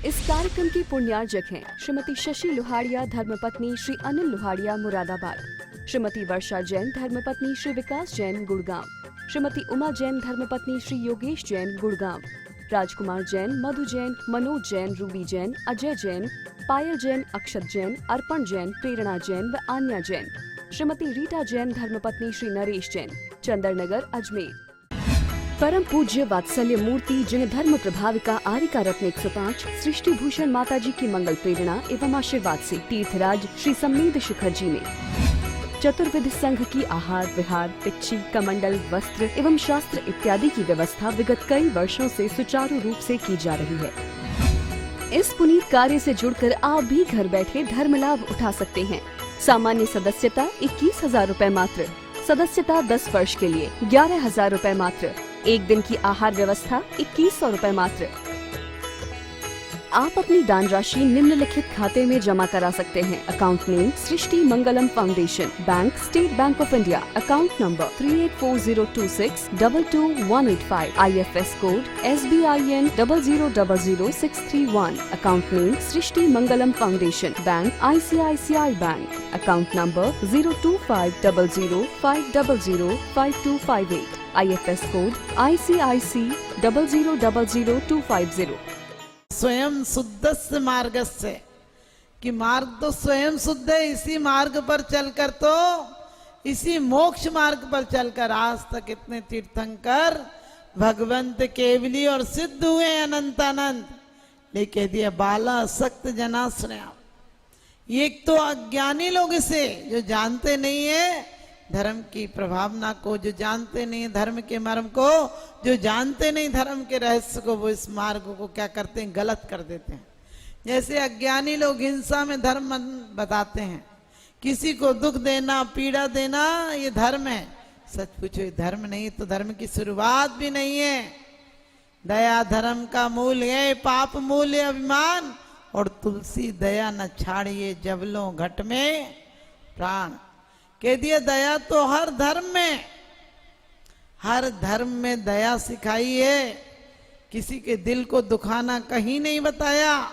इस कार्यक्रम की पुण्यार्जक हैं श्रीमती शशि लोहाड़िया धर्मपत्नी श्री अनिल लोहाड़िया मुरादाबाद, श्रीमती वर्षा जैन धर्मपत्नी श्री विकास जैन गुड़गांव, श्रीमती उमा जैन धर्मपत्नी श्री योगेश जैन गुड़गांव, राजकुमार जैन, मधु जैन, मनोज जैन, रूबी जैन, अजय जैन, पायल जैन, अक्षत जैन, अर्पण जैन, प्रेरणा जैन व आन्या जैन, श्रीमती रीटा जैन धर्मपत्नी श्री नरेश जैन, चंदरनगर अजमेर। परम पूज्य वात्सल्य मूर्ति जिन धर्म प्रभाविका आरिका रत्न 105 सृष्टि भूषण माता जी की मंगल प्रेरणा एवं आशीर्वाद से तीर्थराज श्री सम्मेद शिखर जी में चतुर्विध संघ की आहार विहार, पिच्छी, कमंडल, वस्त्र एवं शास्त्र इत्यादि की व्यवस्था विगत कई वर्षों से सुचारू रूप से की जा रही है। इस पुनीत कार्य से जुड़कर आप भी घर बैठे धर्म लाभ उठा सकते हैं। सामान्य सदस्यता 21,000 रूपए मात्र, सदस्यता 10 वर्ष के लिए 11,000 रूपए मात्र, एक दिन की आहार व्यवस्था 2100 रूपए मात्र। आप अपनी दान राशि निम्नलिखित खाते में जमा करा सकते हैं। Account name Srishti Mangalam foundation, bank state bank of India, account number 384026222185, IFS code SBIN 0000631, account name Srishti Mangalam foundation, bank ICICI bank, account number 0250050052258, IFS code ICIC 0000250। स्वयं शुद्धस्य मार्गस्य, कि मार्ग तो स्वयं शुद्ध है, इसी मार्ग पर चलकर तो इसी मोक्ष मार्ग पर चलकर आज तक इतने तीर्थंकर भगवंत केवली और सिद्ध हुए अनंत अनंत। लेके दिया बाला सक्त जनाश्रया, एक तो अज्ञानी लोग इसे जो जानते नहीं है धर्म की प्रभावना को, जो जानते नहीं धर्म के मर्म को, जो जानते नहीं धर्म के रहस्य को, वो इस मार्ग को क्या करते हैं, गलत कर देते हैं। जैसे अज्ञानी लोग हिंसा में धर्म बताते हैं, किसी को दुख देना, पीड़ा देना ये धर्म है। सच पूछो ये धर्म नहीं तो धर्म की शुरुआत भी नहीं है। दया धर्म का मूल है, पाप मूल है अभिमान, और तुलसी दया न छाड़िए जबलों घट में प्राण। कह दिया दया तो हर धर्म में, हर धर्म में दया सिखाई है। किसी के दिल को दुखाना कहीं नहीं बताया,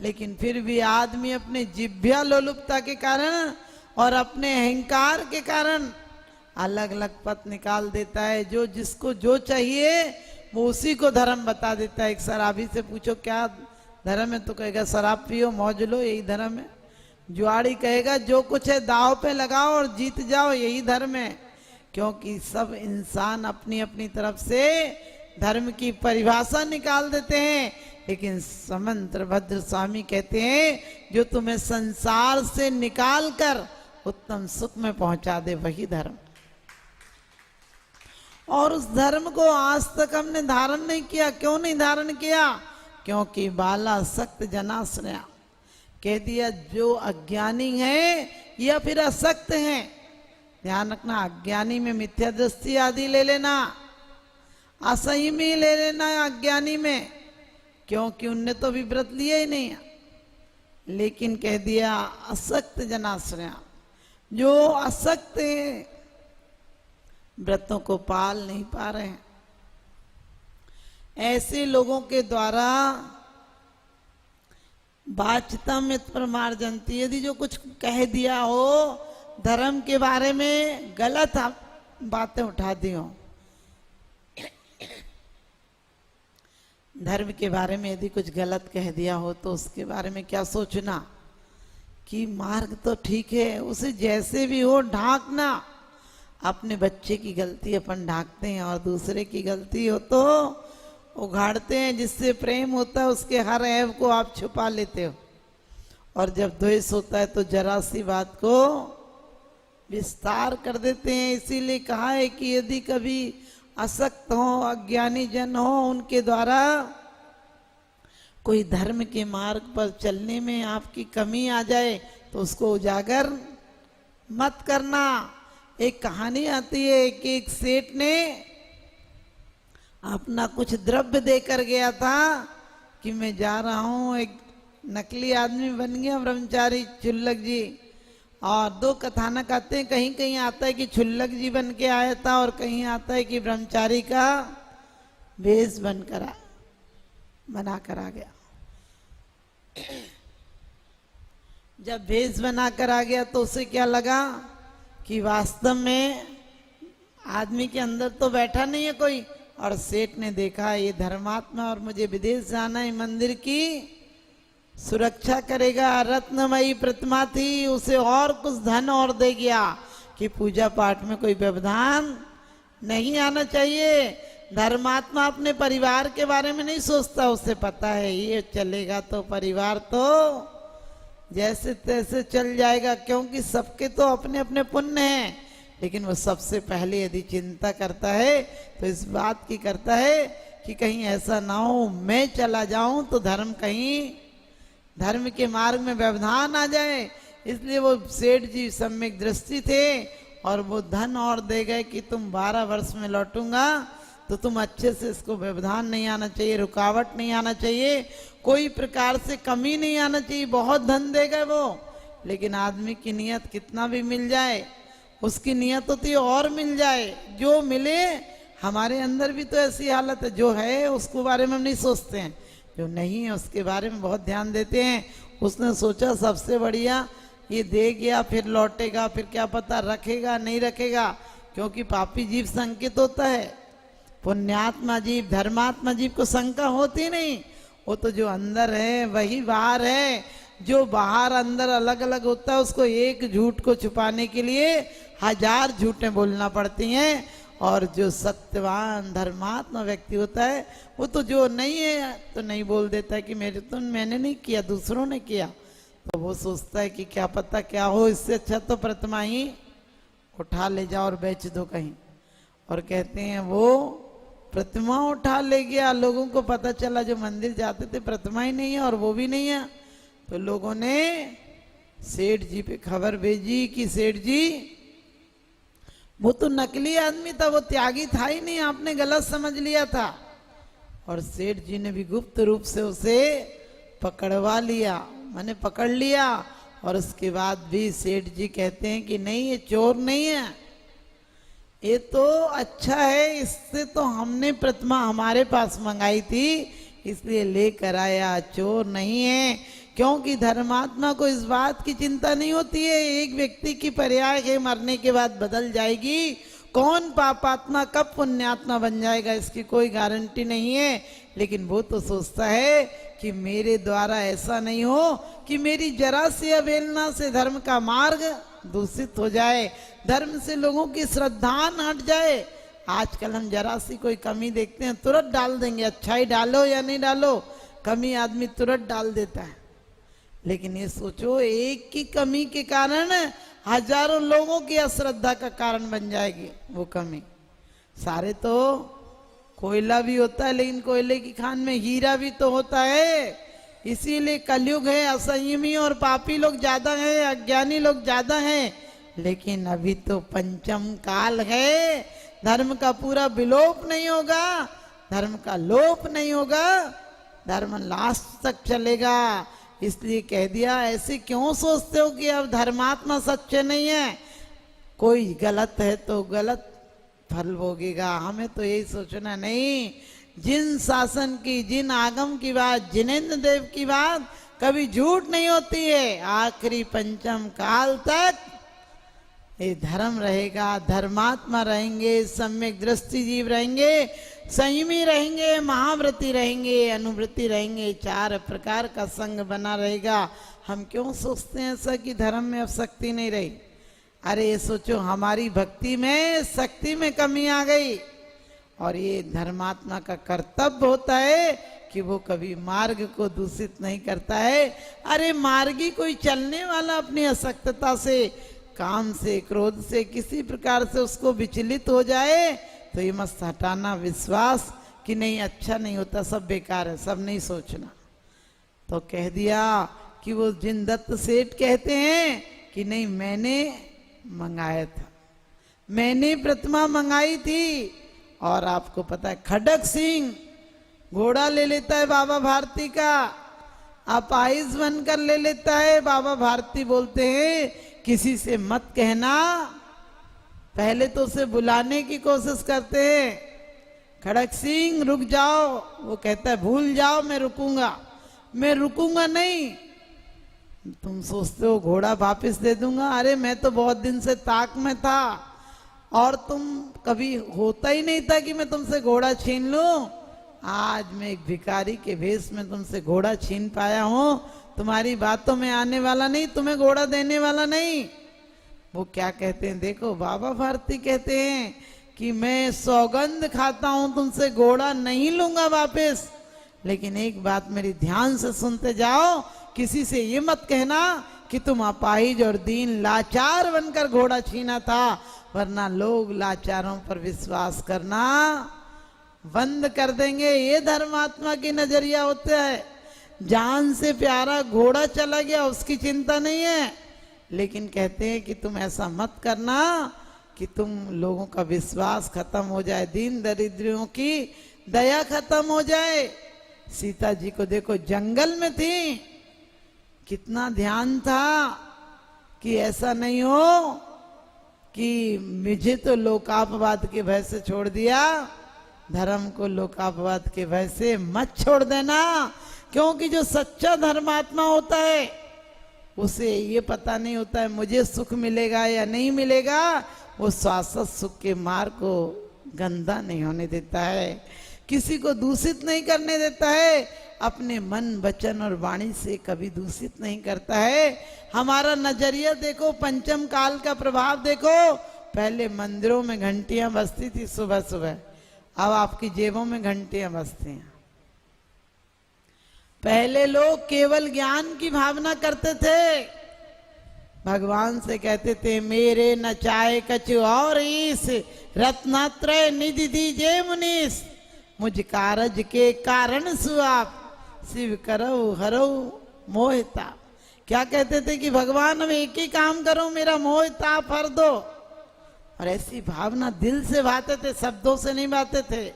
लेकिन फिर भी आदमी अपने जिह्वा लोलुपता के कारण और अपने अहंकार के कारण अलग अलग पथ निकाल देता है। जो जिसको जो चाहिए वो उसी को धर्म बता देता है। एक शराबी से पूछो क्या धर्म है, तो कहेगा शराब पियो मौज लो, यही धर्म है। जुआड़ी कहेगा जो कुछ है दाव पे लगाओ और जीत जाओ, यही धर्म है। क्योंकि सब इंसान अपनी अपनी तरफ से धर्म की परिभाषा निकाल देते हैं, लेकिन समंत्र भद्र स्वामी कहते हैं जो तुम्हें संसार से निकाल कर उत्तम सुख में पहुंचा दे वही धर्म। और उस धर्म को आज तक हमने धारण नहीं किया। क्यों नहीं धारण किया? क्योंकि बाला सक्त जनाश्रया, कह दिया जो अज्ञानी है या फिर असक्त हैं। ध्यान रखना, अज्ञानी में मिथ्या दृष्टि आदि ले लेना, असंयमी ले लेना अज्ञानी में, क्योंकि उनने तो भी व्रत लिया ही नहीं। लेकिन कह दिया असक्त जनाश्रया, जो असक्त हैं व्रतों को पाल नहीं पा रहे हैं, ऐसे लोगों के द्वारा बाचतम प्रमार्जनती, यदि जो कुछ कह दिया हो धर्म के बारे में, गलत बातें उठा दी हो, धर्म के बारे में यदि कुछ गलत कह दिया हो तो उसके बारे में क्या सोचना कि मार्ग तो ठीक है, उसे जैसे भी हो ढांकना। अपने बच्चे की गलती अपन ढांकते हैं और दूसरे की गलती हो तो उघाड़ते हैं। जिससे प्रेम होता है उसके हर ऐब को आप छुपा लेते हो, और जब द्वेष होता है तो जरा सी बात को विस्तार कर देते हैं। इसीलिए कहा है कि यदि कभी असक्त हो, अज्ञानी जन हो, उनके द्वारा कोई धर्म के मार्ग पर चलने में आपकी कमी आ जाए तो उसको उजागर मत करना। एक कहानी आती है कि एक सेठ ने अपना कुछ द्रव्य देकर गया था कि मैं जा रहा हूं, एक नकली आदमी बन गया ब्रह्मचारी छुल्लक जी। और दो कथानक आते हैं, कहीं कहीं आता है कि छुल्लक जी बन के आया था और कहीं आता है कि ब्रह्मचारी का वेश बना कर आ गया। जब भेष बनाकर आ गया तो उसे क्या लगा कि वास्तव में आदमी के अंदर तो बैठा नहीं है कोई। और सेठ ने देखा ये धर्मात्मा और मुझे विदेश जाना है, मंदिर की सुरक्षा करेगा, रत्नमयी प्रतिमा थी, उसे और कुछ धन और दे गया कि पूजा पाठ में कोई व्यवधान नहीं आना चाहिए। धर्मात्मा अपने परिवार के बारे में नहीं सोचता, उसे पता है ये चलेगा तो परिवार तो जैसे तैसे चल जाएगा, क्योंकि सबके तो अपने अपने पुण्य हैं। लेकिन वो सबसे पहले यदि चिंता करता है तो इस बात की करता है कि कहीं ऐसा ना हो मैं चला जाऊं तो धर्म के मार्ग में व्यवधान आ जाए। इसलिए वो सेठ जी सम्यक दृष्टि थे और वो धन और दे गए कि तुम 12 वर्ष में लौटूंगा तो तुम अच्छे से इसको व्यवधान नहीं आना चाहिए, रुकावट नहीं आना चाहिए, कोई प्रकार से कमी नहीं आना चाहिए। बहुत धन दे गए वो। लेकिन आदमी की नियत कितना भी मिल जाए, उसकी नियत होती है और मिल जाए, जो मिले। हमारे अंदर भी तो ऐसी हालत है, जो है उसको बारे में हम नहीं सोचते हैं, जो नहीं है उसके बारे में बहुत ध्यान देते हैं। उसने सोचा सबसे बढ़िया ये दे गया, फिर लौटेगा, फिर क्या पता रखेगा नहीं रखेगा, क्योंकि पापी जीव संकित होता है। पुण्यात्मा जीव, धर्मात्मा जीव को शंका होती नहीं। वो तो जो अंदर है वही बाहर है। जो बाहर अंदर अलग अलग होता है उसको एक झूठ को छुपाने के लिए 1000 झूठें बोलना पड़ती हैं। और जो सत्यवान धर्मात्मा व्यक्ति होता है वो तो जो नहीं है तो नहीं बोल देता है कि मैंने नहीं किया, दूसरों ने किया। तो वो सोचता है कि क्या पता क्या हो, इससे अच्छा तो प्रतिमा ही उठा ले जाओ और बेच दो कहीं। और कहते हैं वो प्रतिमा उठा ले गया, लोगों को पता चला जो मंदिर जाते थे प्रतिमा ही नहीं है और वो भी नहीं है। तो लोगों ने सेठ जी पे खबर भेजी कि सेठ जी वो तो नकली आदमी था, वो त्यागी था ही नहीं, आपने गलत समझ लिया था। और सेठ जी ने भी गुप्त रूप से उसे पकड़वा लिया, मैंने पकड़ लिया। और उसके बाद भी सेठ जी कहते हैं कि नहीं ये चोर नहीं है, ये तो अच्छा है, इससे तो हमने प्रतिमा हमारे पास मंगाई थी इसलिए लेकर आया, चोर नहीं है। क्योंकि धर्मात्मा को इस बात की चिंता नहीं होती है एक व्यक्ति की पर्याय है मरने के बाद बदल जाएगी, कौन पापात्मा कब पुण्यात्मा बन जाएगा इसकी कोई गारंटी नहीं है। लेकिन वो तो सोचता है कि मेरे द्वारा ऐसा नहीं हो कि मेरी जरा सी अवहेलना से धर्म का मार्ग दूषित हो जाए, धर्म से लोगों की श्रद्धा हट जाए। आजकल हम जरा सी कोई कमी देखते हैं तुरंत डाल देंगे, अच्छाई डालो या नहीं डालो, कमी आदमी तुरंत डाल देता है। लेकिन ये सोचो एक की कमी के कारण हजारों लोगों की अश्रद्धा का कारण बन जाएगी वो कमी। सारे तो कोयला भी होता है लेकिन कोयले की खान में हीरा भी तो होता है। इसीलिए कलयुग है, असंयमी और पापी लोग ज्यादा हैं, अज्ञानी लोग ज्यादा हैं। लेकिन अभी तो पंचम काल है, धर्म का पूरा विलोप नहीं होगा, धर्म का लोप नहीं होगा, धर्म लास्ट तक चलेगा। इसलिए कह दिया ऐसे क्यों सोचते हो कि अब धर्मात्मा सच्चे नहीं है, कोई गलत है तो गलत फल भोगेगा। हमें तो यही सोचना नहीं, जिन शासन की, जिन आगम की बात, जिनेन्द्र देव की बात कभी झूठ नहीं होती है। आखिरी पंचम काल तक ये धर्म रहेगा, धर्मात्मा रहेंगे, सम्यक दृष्टि जीव रहेंगे, संयमी रहेंगे, महाव्रती रहेंगे, अनुव्रती रहेंगे, 4 प्रकार का संग बना रहेगा। हम क्यों सोचते हैं ऐसा कि धर्म में अब शक्ति नहीं रही। अरे ये सोचो हमारी भक्ति में शक्ति में कमी आ गई। और ये धर्मात्मा का कर्तव्य होता है कि वो कभी मार्ग को दूषित नहीं करता है। अरे मार्गी कोई चलने वाला अपनी अशक्तता से, काम से, क्रोध से किसी प्रकार से उसको विचलित हो जाए तो ये मत हटाना विश्वास कि नहीं अच्छा नहीं होता, सब बेकार है, सब नहीं सोचना। तो कह दिया कि वो जिनदत्त सेठ कहते हैं कि नहीं मैंने मंगाया था, मैंने प्रतिमा मंगाई थी। और आपको पता है खडक सिंह घोड़ा ले लेता है बाबा भारती का, अपाहिज बनकर ले लेता है। बाबा भारती बोलते हैं किसी से मत कहना, पहले तो उसे बुलाने की कोशिश करते हैं, खड़क सिंह रुक जाओ, वो कहता है भूल जाओ मैं रुकूंगा। मैं रुकूंगा नहीं। तुम सोचते हो घोड़ा वापस दे दूंगा, अरे मैं तो बहुत दिन से ताक में था और तुम कभी होता ही नहीं था कि मैं तुमसे घोड़ा छीन लूं। आज मैं एक भिखारी के भेष में तुमसे घोड़ा छीन पाया हूं। तुम्हारी बातों में आने वाला नहीं, तुम्हें घोड़ा देने वाला नहीं। वो क्या कहते हैं देखो, बाबा भारती कहते हैं कि मैं सौगंध खाता हूं तुमसे घोड़ा नहीं लूंगा वापस, लेकिन एक बात मेरी ध्यान से सुनते जाओ, किसी से ये मत कहना कि तुम अपाहिज और दीन लाचार बनकर घोड़ा छीना था, वरना लोग लाचारों पर विश्वास करना बंद कर देंगे। ये धर्मात्मा की नजरिया होता है। जान से प्यारा घोड़ा चला गया उसकी चिंता नहीं है, लेकिन कहते हैं कि तुम ऐसा मत करना कि तुम लोगों का विश्वास खत्म हो जाए, दीन दरिद्रियों की दया खत्म हो जाए। सीता जी को देखो जंगल में थी, कितना ध्यान था कि ऐसा नहीं हो कि मुझे तो लोकापवाद के भय से छोड़ दिया, धर्म को लोकापवाद के भय से मत छोड़ देना। क्योंकि जो सच्चा धर्मात्मा होता है उसे ये पता नहीं होता है मुझे सुख मिलेगा या नहीं मिलेगा, वो शाश्वत सुख के मार्ग को गंदा नहीं होने देता है, किसी को दूषित नहीं करने देता है, अपने मन वचन और वाणी से कभी दूषित नहीं करता है। हमारा नजरिया देखो, पंचम काल का प्रभाव देखो। पहले मंदिरों में घंटियां बजती थी सुबह सुबह, अब आपकी जेबों में घंटियां बजती हैं। पहले लोग केवल ज्ञान की भावना करते थे, भगवान से कहते थे मेरे न चाहे कछु और ईस, रत्नात्रय निधि दीजे मुनीस, मुझ कारज के कारण सुआप, शिव करऊ हरऊ मोहिता। क्या कहते थे कि भगवान अब एक ही काम करो, मेरा मोहिताप हर दो। और ऐसी भावना दिल से बाते थे, शब्दों से नहीं बाते थे।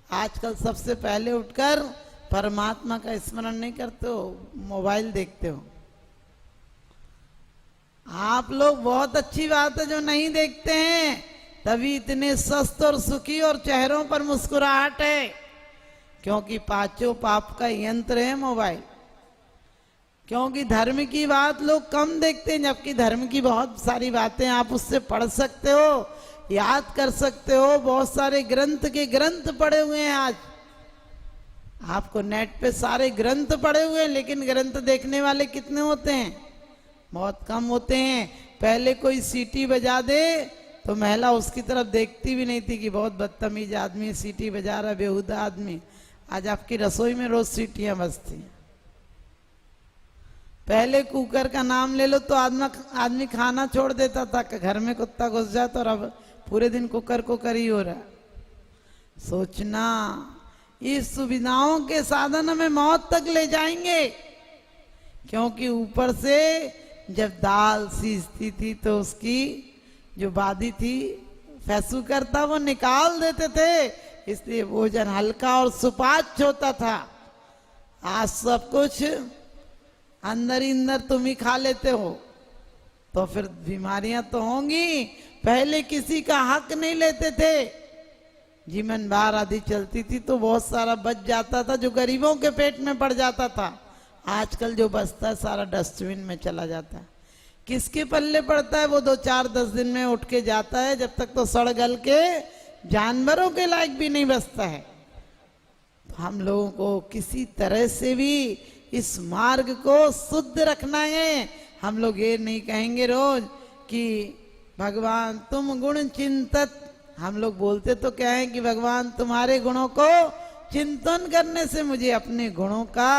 आजकल सबसे पहले उठकर परमात्मा का स्मरण नहीं करते हो, मोबाइल देखते हो। आप लोग बहुत अच्छी बात है जो नहीं देखते हैं, तभी इतने स्वस्थ और सुखी और चेहरों पर मुस्कुराहट है, क्योंकि पांचों पाप का यंत्र है मोबाइल। क्योंकि धर्म की बात लोग कम देखते हैं, जबकि धर्म की बहुत सारी बातें आप उससे पढ़ सकते हो, याद कर सकते हो। बहुत सारे ग्रंथ के ग्रंथ पढ़े हुए हैं आज आपको, नेट पे सारे ग्रंथ पढ़े हुए हैं, लेकिन ग्रंथ देखने वाले कितने होते हैं? बहुत कम होते हैं। पहले कोई सीटी बजा दे तो महिला उसकी तरफ देखती भी नहीं थी कि बहुत बदतमीज आदमी सीटी बजा रहा, बेहुदा आदमी। आज आपकी रसोई में रोज सीटियां बजती हैं। पहले कुकर का नाम ले लो तो आदमी खाना छोड़ देता था कि घर में कुत्ता घुस जाता, और अब पूरे दिन कुकर कुकर ही हो रहा। सोचना ये सुविधाओं के साधन हमें मौत तक ले जाएंगे, क्योंकि ऊपर से जब दाल सीजती थी तो उसकी जो बादी थी फैसू करता वो निकाल देते थे, इसलिए भोजन हल्का और सुपाच्य होता था। आज सब कुछ अंदर ही अंदर तुम ही खा लेते हो, तो फिर बीमारियां तो होंगी। पहले किसी का हक नहीं लेते थे, जीवन बार आदि चलती थी तो बहुत सारा बच जाता था जो गरीबों के पेट में पड़ जाता था। आजकल जो बचता है सारा डस्टबिन में चला जाता है। किसके पल्ले पड़ता है? वो 2-4-10 दिन में उठ के जाता है, जब तक तो सड़ गल के जानवरों के लायक भी नहीं बचता है। तो हम लोगों को किसी तरह से भी इस मार्ग को शुद्ध रखना है। हम लोग ये नहीं कहेंगे रोज कि भगवान तुम गुण चिंतत, हम लोग बोलते तो क्या है कि भगवान तुम्हारे गुणों को चिंतन करने से मुझे अपने गुणों का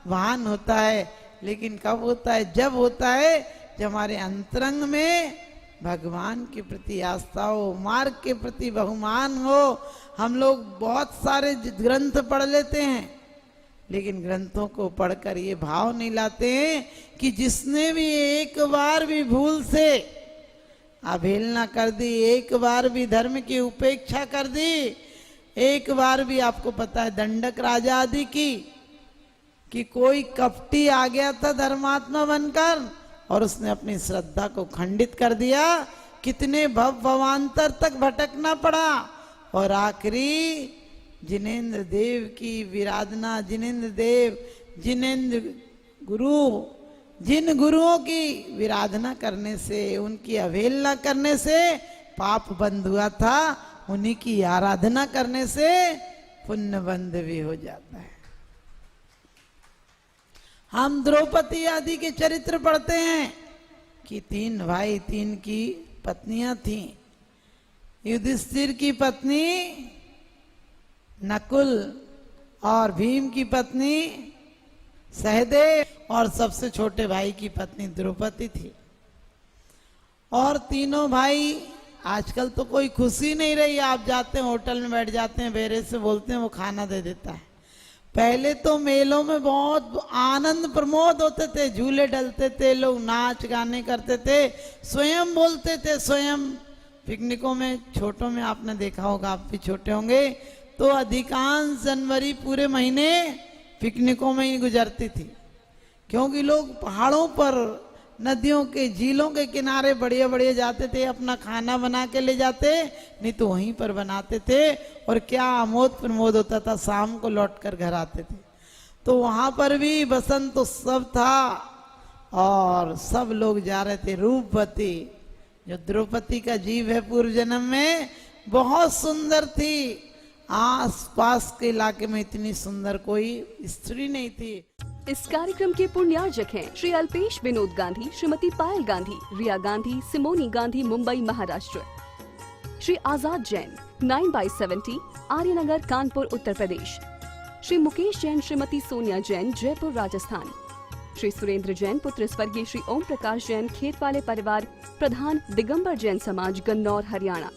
भान होता है। लेकिन कब होता है? जब होता है जब हमारे अंतरंग में भगवान के प्रति आस्था हो, मार्ग के प्रति बहुमान हो। हम लोग बहुत सारे ग्रंथ पढ़ लेते हैं, लेकिन ग्रंथों को पढ़कर ये भाव नहीं लाते हैं कि जिसने भी एक बार भी भूल से अवहेलना कर दी, एक बार भी धर्म की उपेक्षा कर दी, एक बार भी आपको पता है दंडक राजा आदि की कि कोई कपटी आ गया था धर्मात्मा बनकर और उसने अपनी श्रद्धा को खंडित कर दिया, कितने भवांतर तक भटकना पड़ा। और आखिरी जिनेंद्र देव की विराधना, जिनेंद्र देव जिन गुरुओं की विराधना करने से, उनकी अवहेलना करने से पाप बंद हुआ था, उन्हीं की आराधना करने से पुण्य बंद भी हो जाता है। हम द्रौपदी आदि के चरित्र पढ़ते हैं कि 3 भाई 3 की पत्नियां थीं। युधिष्ठिर की पत्नी नकुल और भीम की पत्नी सहदेव और सबसे छोटे भाई की पत्नी द्रौपदी थी। और तीनों भाई, आजकल तो कोई खुशी नहीं रही, आप जाते हैं होटल में बैठ जाते हैं, बेरे से बोलते हैं वो खाना दे देता है। पहले तो मेलों में बहुत आनंद प्रमोद होते थे, झूले डलते थे, लोग नाच गाने करते थे, स्वयं बोलते थे, स्वयं पिकनिकों में, छोटों में आपने देखा होगा, आप भी छोटे होंगे, तो अधिकांश जनवरी पूरे महीने पिकनिकों में ही गुजरती थी। क्योंकि लोग पहाड़ों पर, नदियों के, झीलों के किनारे बढ़िया बढ़िया जाते थे, अपना खाना बना के ले जाते, नहीं तो वहीं पर बनाते थे, और क्या आमोद प्रमोद होता था, शाम को लौट कर घर आते थे। तो वहां पर भी बसंत उत्सव था और सब लोग जा रहे थे। रूपवती, जो द्रौपदी का जीव है, पूर्व जन्म में बहुत सुंदर थी। आस पास के इलाके में इतनी सुंदर कोई स्त्री नहीं थी। इस कार्यक्रम के पुण्यार्जक हैं श्री अल्पेश विनोद गांधी, श्रीमती पायल गांधी, रिया गांधी, सिमोनी गांधी, मुंबई महाराष्ट्र। श्री आजाद जैन 9/70 आर्यनगर, कानपुर, उत्तर प्रदेश। श्री मुकेश जैन, श्रीमती सोनिया जैन, जयपुर, राजस्थान। श्री सुरेंद्र जैन पुत्र स्वर्गीय श्री ओम प्रकाश जैन, खेत वाले परिवार, प्रधान दिगंबर जैन समाज, गन्नौर, हरियाणा।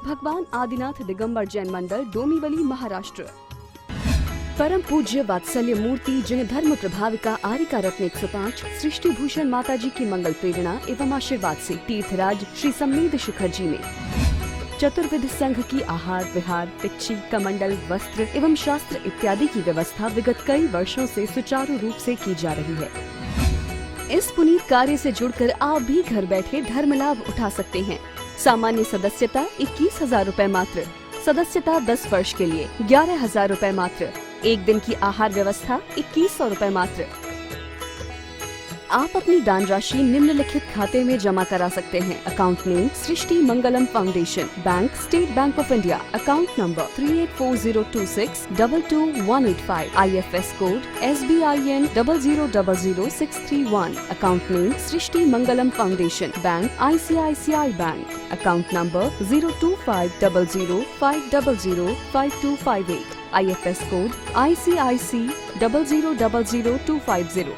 भगवान आदिनाथ दिगंबर जैन मंडल, डोंबिवली, महाराष्ट्र। परम पूज्य वात्सल्य मूर्ति जिन धर्म प्रभाविका आरिका रत्न 105 सृष्टि भूषण माता जी की मंगल प्रेरणा एवं आशीर्वाद से तीर्थराज श्री सम्मेद शिखर जी में चतुर्विध संघ की आहार विहार, पिच्छी, कमंडल, वस्त्र एवं शास्त्र इत्यादि की व्यवस्था विगत कई वर्षों से सुचारू रूप से की जा रही है। इस पुनीत कार्य से जुड़कर आप भी घर बैठे धर्म लाभ उठा सकते हैं। सामान्य सदस्यता 21,000 रूपए मात्र, सदस्यता 10 वर्ष के लिए 11,000 रूपए मात्र, एक दिन की आहार व्यवस्था 2100 रूपए मात्र। आप अपनी दान राशि निम्नलिखित खाते में जमा करा सकते हैं। Account name Srishti Mangalam foundation, bank state bank of India, account number 384026222185, IFS code SBIN 000631, account name Srishti Mangalam foundation, bank ICICI bank, account number 0250050052258, IFS code ICIC 000250।